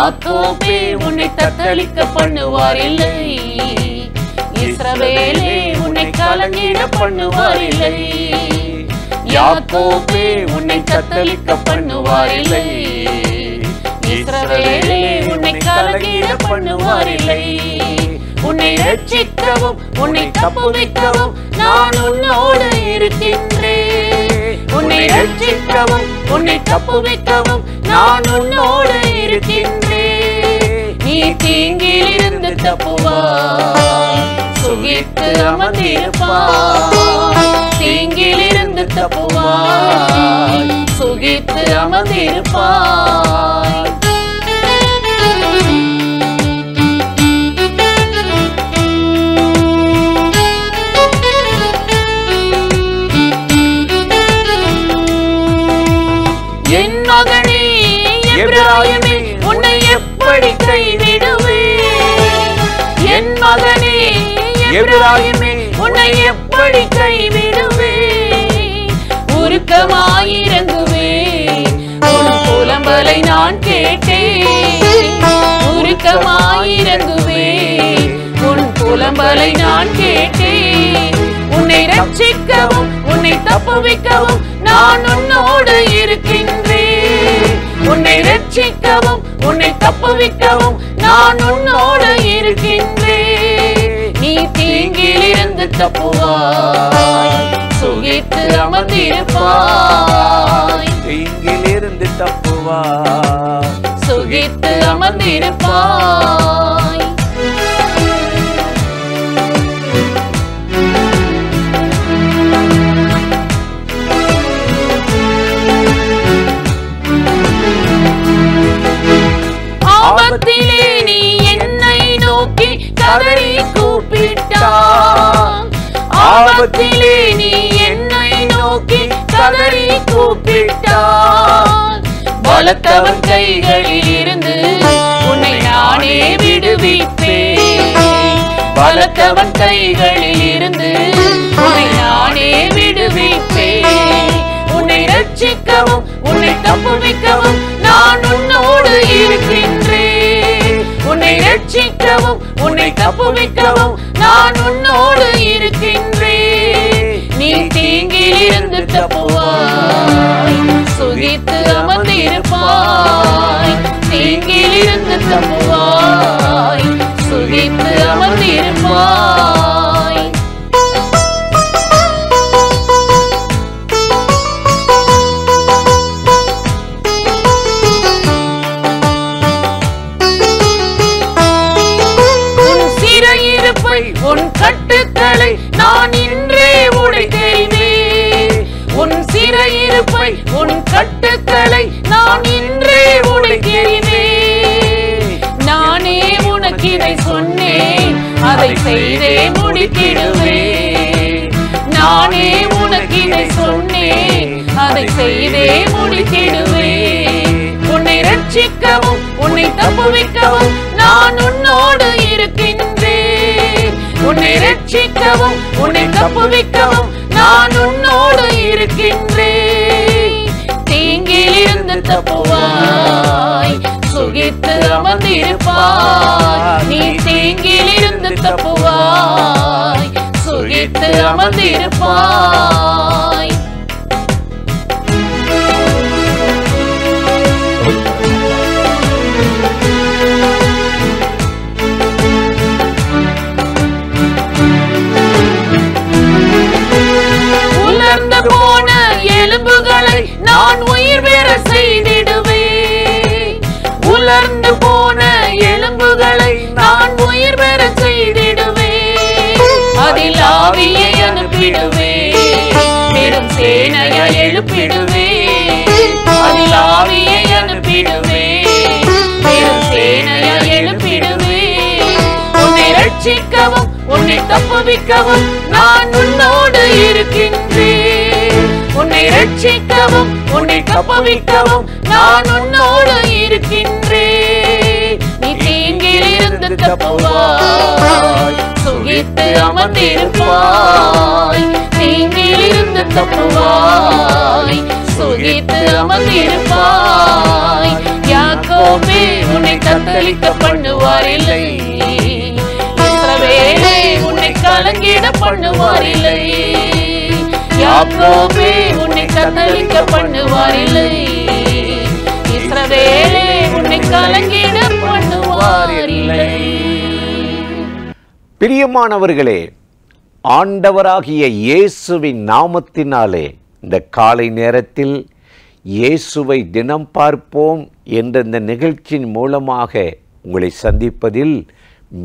யாக்கோபே உன்னை தத்தளிக்க பண்ணுவார் இல்லை, இஸ்ரவேலே உன்னை கலங்கிட பண்ணுவார் இல்லை. யாக்கோபே உன்னை தத்தளிக்க பண்ணுவார் இல்லை, இஸ்ரவேலே உன்னை கலங்கிட பண்ணுவார் இல்லை. உன்னை ரட்சிக்கவும் உன்னை தப்புவிக்கவும் நான் உன்னோடு இருக்கின்றேன். உன்னை ரட்சிக்கவும் உன்னை தப்புவிக்கவும் நான் உன்னோடு இருக்கின்றேன். நீ தீங்கில் இருந்து தப்புவாய், சுகித்து அமர்ந்திருப்பாய். தீங்கில் இருந்து தப்புவாய், சுகித்து அமர்ந்திருப்பாய். என் மகனே எபிராயிமே உன்னை எப்படி கைவிடுவேன்? என் மகனே எபிராயிமே உன்னை எப்படி கைவிடுவேன்? உருக்கமாயிரங்குவேன், உன் புலம்பலை நான் கேட்டேன். உருக்கமாயிரங்குவேன், உன் புலம்பலை நான் கேட்டேன். உன்னை ரட்சிக்கவும் உன்னை தப்புவிக்கவும் நான் உன்னோடு இருக்கின்றேன். உன்னை ரட்சிக்கவும் உன்னை தப்புவிக்கவும் நான் உன்னோடு இருக்கின்றேன். நீ தீங்கில் இருந்து தப்புவாய், சுகித்து அமர்ந்திருப்பாய். தீங்கில் இருந்து தப்புவாய், சுகித்து அமர்ந்திருப்பாய். ஆபத்திலே நீ என்னை நோக்கி கதறி கூப்பிட்டாய். ஆபத்திலே நீ என்னை நோக்கி கதறி கூப்பிட்டாய். பலத்தவன் கைகளில் இருந்து உன்னை நானே விடுவிப்பேன். பலத்தவன் கைகளில் இருந்து உன்னை நானே விடுவிப்பேன். உன்னை ரட்சிக்கவும் உன்னை தப்புவிக்கவும் நான் உன்னோடு இருக்கின்றேன். உன்னை ரட்சிக்கவும் உன்னை தப்புவிக்கவும் நான் உன்னோடு இருக்கின்றேன். நீ தீங்கில் இருந்து தப்புவாய், சுகித்து அமர்ந்திருப்பாய். தீங்கில் இருந்து தப்புவாய், சுகித்து அமர்ந்திருப்பாய். உன் கட்டுக்களை நான் இன்றே உடைத்தேன். உன் சிறையிருப்பை உன் கட்டுக்களை நான் இன்றே உடைத்தேன். நானே உனக்கு இதை சொன்னேன், அதை செய்தே முடித்திடுவேன். நானே உனக்கு இதை சொன்னேன், அதை செய்தே முடித்திடுவேன். உன்னை ரட்சிக்கவும் உன்னை தப்புவிக்கவும் நான் உன்னோடு இருக்கின்றேன். உன்னை ரட்சிக்கவும் உன்னை தப்புவிக்கவும் நான் உன்னோடு இருக்கின்றேன். தீங்கில் இருந்து தப்புவாய், சுகித்து அமர்ந்திருப்பாய். நீ தீங்கில் இருந்து தப்புவாய், சுகித்து அமர்ந்திருப்பாய். உலர்ந்து போன எலும்புகளை நான் உயிர் பெற செய்திடுவேன். உலர்ந்து போன எலும்புகளை நான் உயிர் பெற செய்திடுவேன். அதில் ஆவியை அனுப்பிடுவேன், பெரும் சேனையை எழுப்பிடுவேன். அதில் ஆவியை அனுப்பிடுவேன், பெரும் சேனையை எழுப்பிடுவேன். உன்னை ரட்சிக்கவும் உன்னை தப்புவிக்கவும் நான் உன்னோடு இருக்கின்றேன். உன்னை ரட்சிக்கவும் உன்னை தப்புவிக்கவும் நான் உன்னோடு இருக்கின்றேன். நீ தீங்கில் இருந்து தப்புவாய், சுகித்து அமர்ந்திருப்பாய். தீங்கில் இருந்து தப்புவாய், சுகித்து அமர்ந்திருப்பாய். யாக்கோ யாக்கோபே உன்னை தத்தளிக்க பண்ணுவார் இல்லை, இஸ்ரவேலே உன்னை கலங்கிட பண்ணுவார் இல்லை, யாக்கோபே உன்னை தத்தளிக்க பண்ணுவார் இல்லை, இஸ்ரவேலே உன்னை கலங்கிட பண்ணுவார் இல்லை. பிரியமானவர்களே, ஆண்டவராகிய இயேசுவின் நாமத்தினாலே இந்த காலை நேரத்தில் இயேசுவை தினம் பார்ப்போம் என்ற இந்த நிகழ்ச்சியின் மூலமாக உங்களை சந்திப்பதில்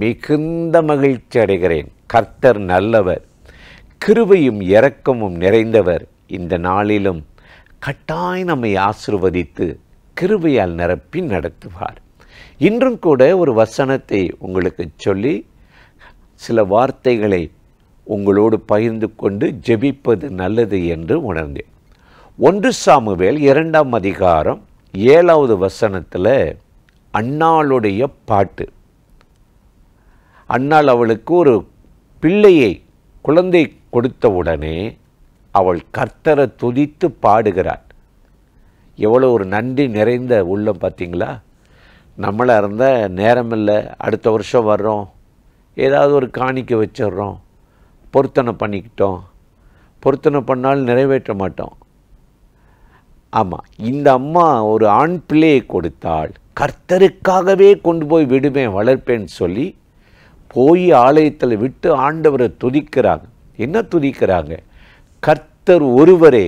மிகுந்த மகிழ்ச்சி அடைகிறேன். கர்த்தர் நல்லவர், கிருபையும் இரக்கமும் நிறைந்தவர். இந்த நாளிலும் கட்டாயம் நம்மை ஆசீர்வதித்து கிருபையால் நிரப்பி நடத்துவார். இன்றும் கூட ஒரு வசனத்தை உங்களுக்கு சொல்லி சில வார்த்தைகளை உங்களோடு பகிர்ந்து கொண்டு ஜெபிப்பது நல்லது என்று உணர்ந்தேன். 1 சாமுவேல் 2ஆம் அதிகாரம் 7வது வசனத்தில் அன்னாளுடைய பாட்டு. அன்னாள் அவளுக்கு ஒரு பிள்ளையை குழந்தை கொடுத்தவுடனே அவள் கர்த்தரை துதித்து பாடுகிறாள். எவ்வளோ ஒரு நன்றி நிறைந்த உள்ளம் பார்த்தீங்களா? நம்மளாக இருந்தால் நேரமில்லை, அடுத்த வருஷம் வர்றோம், ஏதாவது ஒரு காணிக்கை வச்சிட்றோம், பொருத்தனை பண்ணிக்கிட்டோம், பொருத்தனை பண்ணாலும் நிறைவேற்ற மாட்டோம். ஆமாம், இந்த அம்மா ஒரு ஆண் பிள்ளையை கொடுத்தாள், கர்த்தருக்காகவே கொண்டு போய் விடுவேன் வளர்ப்பேன்னு சொல்லி போய் ஆலயத்தில் விட்டு ஆண்டவரை துதிக்கிறாங்க. என்ன துதிக்கிறாங்க? கர்த்தர் ஒருவரே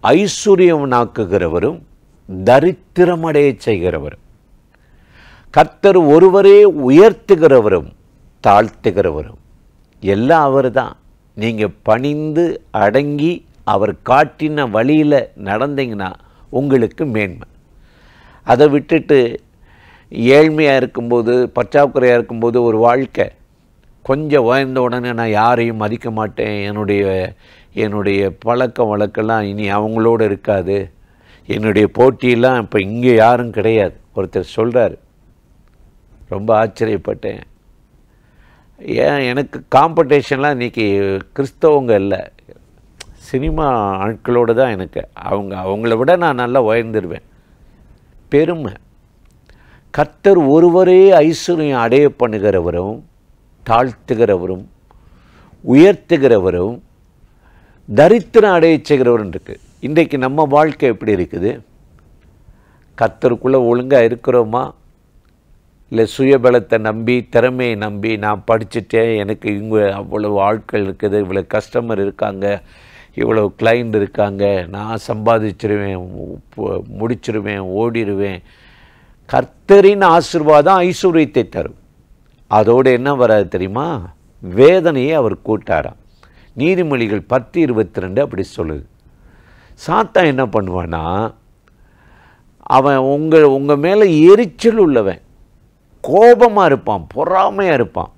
ஐஸ்வர்யவனாக்குகிறவரும் தரித்திரமடைய செய்கிறவரும், கர்த்தர் ஒருவரே உயர்த்துகிறவரும் தாழ்த்துகிறவரும். எல்லாம் அவர் தான். நீங்கள் பணிந்து அடங்கி அவர் காட்டின வழியில் நடந்தீங்கன்னா உங்களுக்கு மேன்மை. அதை விட்டுட்டு ஏழ்மையாக இருக்கும்போது, பற்றாக்குறையாக இருக்கும்போது ஒரு வாழ்க்கை, கொஞ்சம் உயர்ந்த உடனே நான் யாரையும் மதிக்க மாட்டேன், என்னுடைய பழக்க வழக்கெல்லாம் இனி அவங்களோடு இருக்காது, என்னுடைய போட்டியெல்லாம் இப்போ இங்கே யாரும் கிடையாது. ஒருத்தர் சொல்கிறார், ரொம்ப ஆச்சரியப்பட்டேன். ஏன் எனக்கு காம்படிஷன்லாம் இன்றைக்கி கிறிஸ்தவங்க இல்லை, சினிமா ஆட்களோடு தான் எனக்கு. அவங்கள விட நான் நல்லா உயர்ந்துருவேன். பெருமை. கர்த்தர் ஒருவரே ஐஸ்வர்யம் அடைய பண்ணுகிறவரும் தாழ்த்துகிறவரும் உயர்த்துகிறவரும் தரித்திரம் அடைய செய்கிறவரும் இருக்குது. இன்றைக்கு நம்ம வாழ்க்கை எப்படி இருக்குது? கர்த்தருக்குள்ளே ஒழுங்காக இருக்கிறோமா? இல்லை சுயபலத்தை நம்பி, திறமையை நம்பி, நான் படிச்சுட்டேன், எனக்கு இங்கே அவ்வளவு ஆட்கள் இருக்குது, இவ்வளோ கஸ்டமர் இருக்காங்க, இவ்வளோ கிளைண்ட் இருக்காங்க, நான் சம்பாதிச்சிருவேன், முடிச்சிருவேன், ஓடிடுவேன். கர்த்தரின் ஆசீர்வாதம் ஐஸ்வர்யத்தை தரும். அதோடு என்ன வராது தெரியுமா? வேதனையை அவர் கூட்டாராம். நீதிமொழிகள் 10:22 அப்படி சொல்லுது. சாத்தான் என்ன பண்ணுவான்னா, அவன் உங்கள் மேலே எரிச்சல் உள்ளவன், கோபமாக இருப்பான், பொறாமையாக இருப்பான்.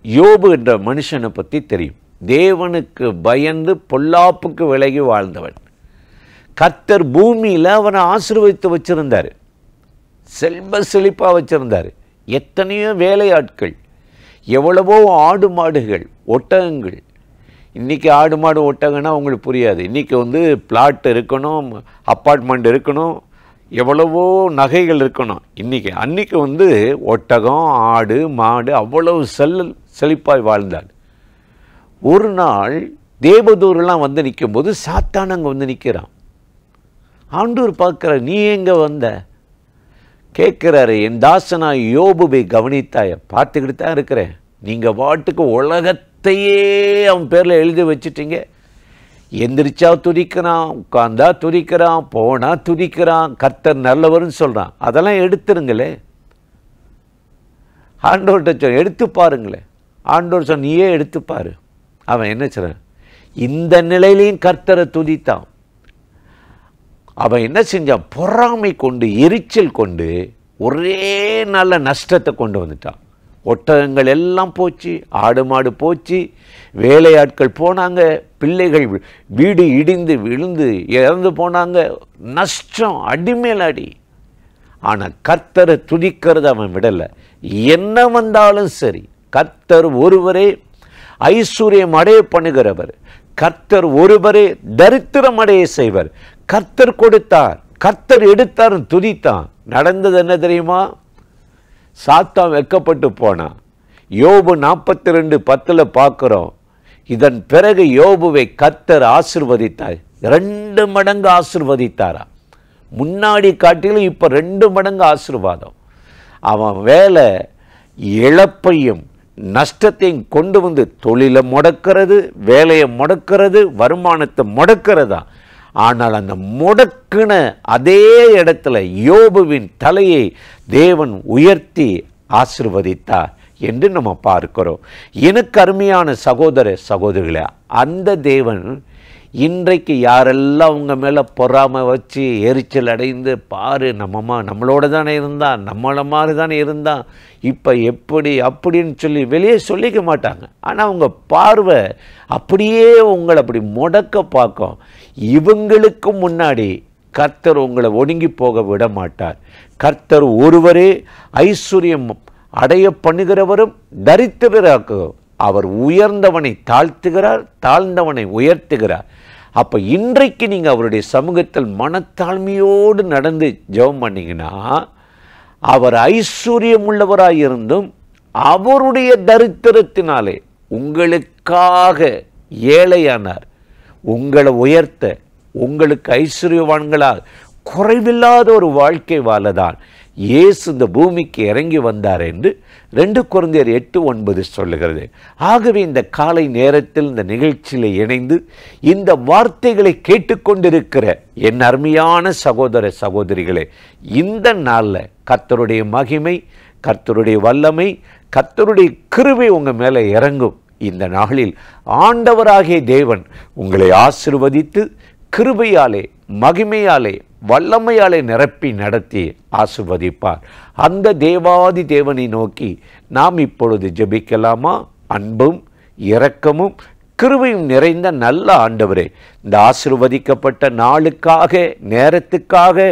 யோபு என்ற மனுஷனை பற்றி தெரியும். தேவனுக்கு பயந்து பொல்லாப்புக்கு விலகி வாழ்ந்தவன். கர்த்தர் பூமியில் அவனை ஆசீர்வதித்து வச்சுருந்தார், செல்வ செழிப்பாக வச்சுருந்தார். எத்தனையோ வேலையாட்கள், எவ்வளவோ ஆடு மாடுகள், ஒட்டகங்கள். இன்றைக்கி ஆடு மாடு ஒட்டகன்னா உங்களுக்கு புரியாது. இன்றைக்கி பிளாட் இருக்கணும், அப்பார்ட்மெண்ட் இருக்கணும், எவ்வளவோ நகைகள் இருக்கணும். அன்றைக்கி ஒட்டகம், ஆடு, மாடு அவ்வளவு செழிப்பாய் வாழ்ந்தாள். ஒரு நாள் தேவதூரெலாம் நிற்கும்போது சாத்தான் அங்கே நிற்கிறான். ஆண்டவர் பார்க்குறார், நீ எங்கே வந்த? கேட்குறாரு, என் தாசனாய் யோபுவை கவனித்தாய? பார்த்துக்கிட்டு தான் இருக்கிறேன். நீங்கள் பாட்டுக்கு உலகத்தையே அவன் பேரில் எழுதி வச்சுட்டீங்க. எந்திரிச்சா துதிக்கிறான், உட்கார்ந்தா துதிக்கிறான், போனால் துதிக்கிறான், கர்த்தர் நல்லவர்னு சொல்கிறான். அதெல்லாம் எடுத்துருங்களே. ஆண்டவர்கிட்ட சொன்ன எடுத்து பாருங்களேன். ஆண்டவர் சொன்ன நீயே எடுத்துப்பாரு. அவன் என்ன சொல்கிறான்? இந்த நிலையிலையும் கர்த்தரை துதித்தான். அவன் என்ன செஞ்சான்? பொறாமை கொண்டு, எரிச்சல் கொண்டு ஒரே நல்ல நஷ்டத்தை கொண்டு வந்துட்டான். ஒட்டகங்கள் எல்லாம் போச்சு, ஆடு மாடு போச்சு, வேலையாட்கள் போனாங்க, பிள்ளைகள் வீடு இடிந்து விழுந்து இறந்து போனாங்க. நஷ்டம், அடிமேல் அடி. ஆனால் கர்த்தரை துதிக்கிறது அவன் விடலை. என்ன வந்தாலும் சரி, கர்த்தர் ஒருவரே ஐஸ்வர்யம் அடைய பண்ணுகிறவர், கர்த்தர் ஒருவரே தரித்திரம் அடைய செய்வர். கர்த்தர் கொடுத்தார், கர்த்தர் எடுத்தார், துதித்தான். நடந்தது என்ன தெரியுமா? சாத்தான் வெட்கப்பட்டு போனான். யோபு 42:10 பார்க்கிறோம். இதன் பிறகு யோபுவை கர்த்தர் ஆசீர்வதித்தார். 2 மடங்கு ஆசீர்வதித்தாரா. முன்னாடி காட்டிலும் இப்போ 2 மடங்கு ஆசீர்வாதம். அவன் வேலை இழப்பையும் நஷ்டத்தையும் கொண்டு வந்து தொழிலை முடக்கிறது, வேலையை முடக்கிறது, வருமானத்தை முடக்கிறதா. ஆனால் அந்த முடக்கின அதே இடத்துல யோபுவின் தலையை தேவன் உயர்த்தி ஆசீர்வதித்தார் என்று நம்ம பார்க்கிறோம். எனக்கு அருமையான சகோதர சகோதரிகளே, அந்த தேவன் இன்றைக்கு யாரெல்லாம் உங்கள் மேலே பொறாமை வச்சு எரிச்சல் அடைந்து, பாரு நம்மளோட தானே இருந்தான், நம்மளை மாதிரி தானே இருந்தான், இப்போ எப்படி அப்படின்னு சொல்லி வெளியே சொல்லிக்க மாட்டாங்க. ஆனால் அவங்க பார்வை அப்படியே உங்களை அப்படி முடக்க பார்க்கும். இவங்களுக்கு முன்னாடி கர்த்தர் உங்களை ஒடுங்கி போக விட மாட்டார். கர்த்தர் ஒருவரே ஐஸ்வர்யம் அடைய பண்ணுகிறவரும் தரித்திரராக்குகிறவர். அவர் உயர்ந்தவனை தாழ்த்துகிறார், தாழ்ந்தவனை உயர்த்துகிறார். அப்போ இன்றைக்கு நீங்கள் அவருடைய சமூகத்தில் மனத்தாழ்மையோடு நடந்து ஜெபம் பண்ணிங்கன்னா, அவர் ஐஸ்வர்யம் உள்ளவராக இருந்தும் அவருடைய தரித்திரத்தினாலே உங்களுக்காக ஏழையானார். உங்களை உயர்த்த, உங்களுக்கு ஐஸ்வர்யவான்களால் குறைவில்லாத ஒரு வாழ்க்கை வாழதான் இயேசு இந்த பூமிக்கு இறங்கி வந்தார் என்று 2 கொரிந்தியர் 8:9 சொல்லுகிறது. ஆகவே இந்த காலை நேரத்தில் இந்த நிகழ்ச்சியில் இணைந்து இந்த வார்த்தைகளை கேட்டுக்கொண்டிருக்கிற என் அருமையான சகோதர சகோதரிகளே, இந்த நாளில் கர்த்தருடைய மகிமை, கர்த்தருடைய வல்லமை, கர்த்தருடைய கிருபை உங்கள் மேலே இறங்கும். இந்த நாளில் ஆண்டவராகிய தேவன் உங்களை ஆசீர்வதித்து கிருபையாலே, மகிமையாலே, வல்லமையாலே நிரப்பி நடத்தி ஆசீர்வதிப்பார். அந்த தேவாதி தேவனை நோக்கி நாம் இப்பொழுது ஜெபிக்கலாமா? அன்பும் இரக்கமும் கிருபையும் நிறைந்த நல்ல ஆண்டவரே, இந்த ஆசீர்வதிக்கப்பட்ட நாளுக்காக, நேரத்துக்காக,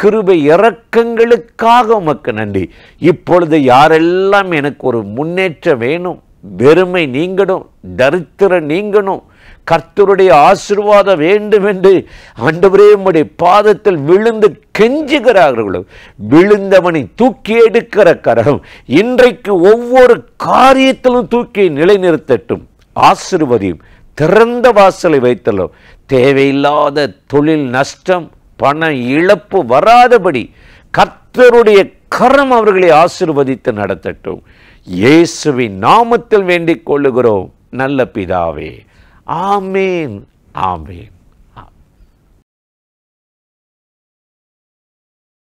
கிருபை இரக்கங்களுக்காக உமக்கு நன்றி. இப்பொழுது யாரெல்லாம் எனக்கு ஒரு முன்னேற்றம் வேணும், வெறுமை நீங்கணும், தரித்திரம் நீங்கணும், கர்த்தருடைய ஆசீர்வாதம் வேண்டும் என்று ஆண்டவரே உம்முடைய பாதத்தில் விழுந்து கெஞ்சுகிறார்களோ, விழுந்தவனை தூக்கி எடுக்கிற கரம் இன்றைக்கு ஒவ்வொரு காரியத்திலும் தூக்கி நிலைநிறுத்தட்டும். ஆசீர்வதியும், திறந்த வாசலை வைத்தலும், தேவையில்லாத தொழில் நஷ்டம், பண இழப்பு வராதபடி கர்த்தருடைய கரம் அவர்களை ஆசீர்வதித்து நடத்தட்டும். இயேசுவின் நாமத்தில் வேண்டிக் கொள்ளுகிறோம் நல்ல பிதாவே. ஆமேன், ஆமேன்.